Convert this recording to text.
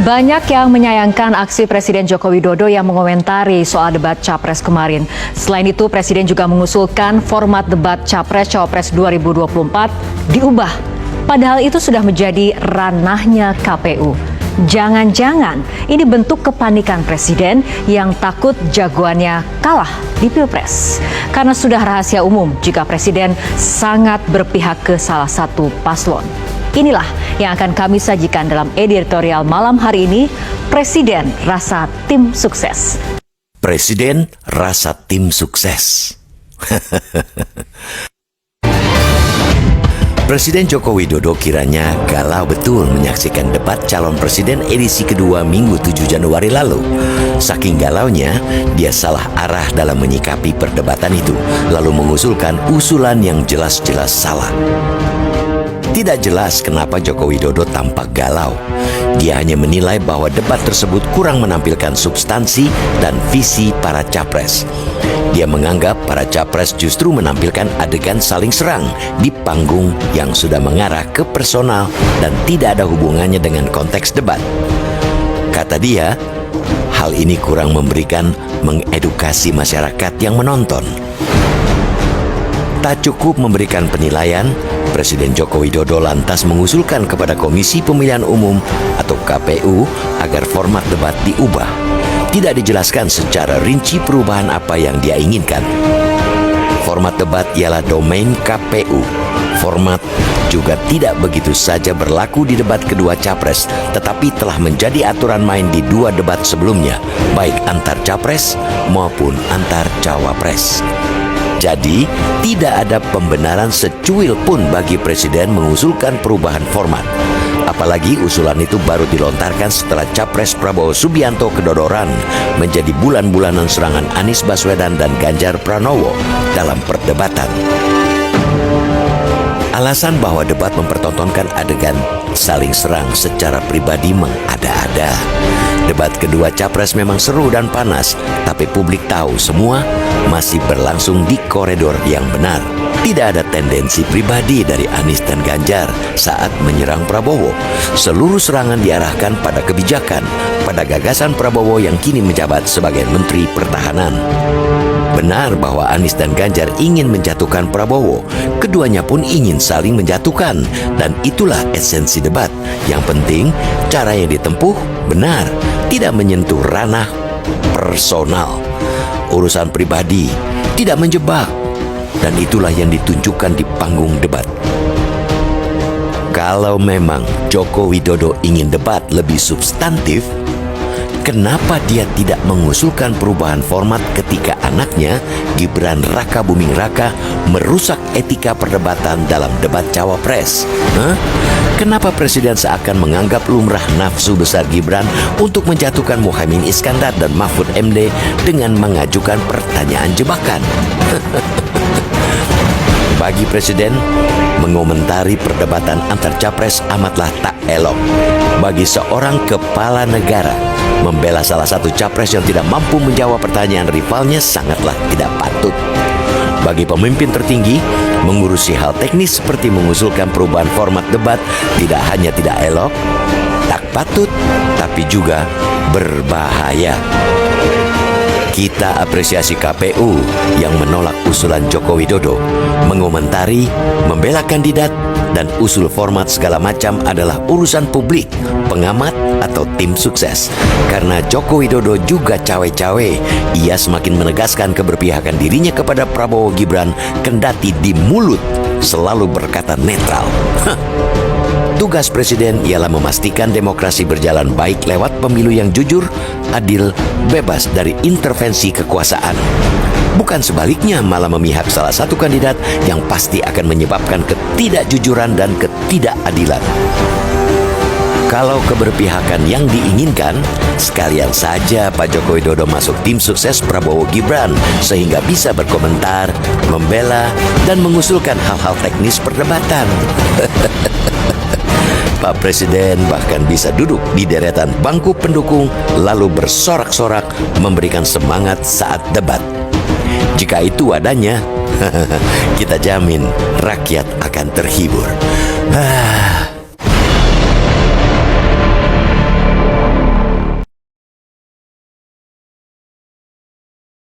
Banyak yang menyayangkan aksi Presiden Joko Widodo yang mengomentari soal debat Capres kemarin. Selain itu, Presiden juga mengusulkan format debat Capres-Cawapres 2024 diubah. Padahal itu sudah menjadi ranahnya KPU. Jangan-jangan ini bentuk kepanikan Presiden yang takut jagoannya kalah di Pilpres. Karena sudah rahasia umum jika Presiden sangat berpihak ke salah satu paslon. Inilah yang akan kami sajikan dalam editorial malam hari ini, Presiden Rasa Tim Sukses. Presiden Rasa Tim Sukses. Presiden Joko Widodo kiranya galau betul menyaksikan debat calon presiden edisi kedua Minggu 7 Januari lalu. Saking galaunya, dia salah arah dalam menyikapi perdebatan itu, lalu mengusulkan usulan yang jelas-jelas salah. Tidak jelas kenapa Joko Widodo tampak galau. Dia hanya menilai bahwa debat tersebut kurang menampilkan substansi dan visi para capres. Dia menganggap para capres justru menampilkan adegan saling serang di panggung yang sudah mengarah ke personal dan tidak ada hubungannya dengan konteks debat. Kata dia, hal ini kurang memberikan mengedukasi masyarakat yang menonton. Tak cukup memberikan penilaian, Presiden Joko Widodo lantas mengusulkan kepada Komisi Pemilihan Umum atau KPU agar format debat diubah. Tidak dijelaskan secara rinci perubahan apa yang dia inginkan. Format debat ialah domain KPU. Format juga tidak begitu saja berlaku di debat kedua capres, tetapi telah menjadi aturan main di dua debat sebelumnya, baik antar capres maupun antar cawapres. Jadi, tidak ada pembenaran secuil pun bagi Presiden mengusulkan perubahan format. Apalagi usulan itu baru dilontarkan setelah Capres Prabowo Subianto kedodoran menjadi bulan-bulanan serangan Anies Baswedan dan Ganjar Pranowo dalam perdebatan. Alasan bahwa debat mempertontonkan adegan saling serang secara pribadi mengada-ada. Debat kedua capres memang seru dan panas, tapi publik tahu semua masih berlangsung di koridor yang benar. Tidak ada tendensi pribadi dari Anies dan Ganjar saat menyerang Prabowo. Seluruh serangan diarahkan pada kebijakan, pada gagasan Prabowo yang kini menjabat sebagai Menteri Pertahanan. Benar bahwa Anies dan Ganjar ingin menjatuhkan Prabowo. Keduanya pun ingin saling menjatuhkan, dan itulah esensi debat. Yang penting, cara yang ditempuh benar, tidak menyentuh ranah personal, urusan pribadi, tidak menjebak, dan itulah yang ditunjukkan di panggung debat. Kalau memang Joko Widodo ingin debat lebih substantif, kenapa dia tidak mengusulkan perubahan format ketika anaknya, Gibran Rakabuming Raka, merusak etika perdebatan dalam debat cawapres? Kenapa Presiden seakan menganggap lumrah nafsu besar Gibran untuk menjatuhkan Muhaimin Iskandar dan Mahfud MD dengan mengajukan pertanyaan jebakan? Bagi Presiden, mengomentari perdebatan antar capres amatlah tak elok. Bagi seorang kepala negara, membela salah satu capres yang tidak mampu menjawab pertanyaan rivalnya sangatlah tidak patut. Bagi pemimpin tertinggi, mengurusi hal teknis seperti mengusulkan perubahan format debat tidak hanya tidak elok, tak patut, tapi juga berbahaya. Kita apresiasi KPU yang menolak usulan Joko Widodo, mengomentari, membela kandidat, dan usul format segala macam adalah urusan publik, pengamat, atau tim sukses. Karena Joko Widodo juga cawe-cawe, ia semakin menegaskan keberpihakan dirinya kepada Prabowo Gibran, kendati di mulut selalu berkata netral. Tugas Presiden ialah memastikan demokrasi berjalan baik lewat pemilu yang jujur, adil, bebas dari intervensi kekuasaan. Bukan sebaliknya malah memihak salah satu kandidat yang pasti akan menyebabkan ketidakjujuran dan ketidakadilan. Kalau keberpihakan yang diinginkan, sekalian saja Pak Joko Widodo masuk tim sukses Prabowo Gibran sehingga bisa berkomentar, membela, dan mengusulkan hal-hal teknis perdebatan. Pak Presiden bahkan bisa duduk di deretan bangku pendukung lalu bersorak-sorak memberikan semangat saat debat. Jika itu adanya, kita jamin rakyat akan terhibur.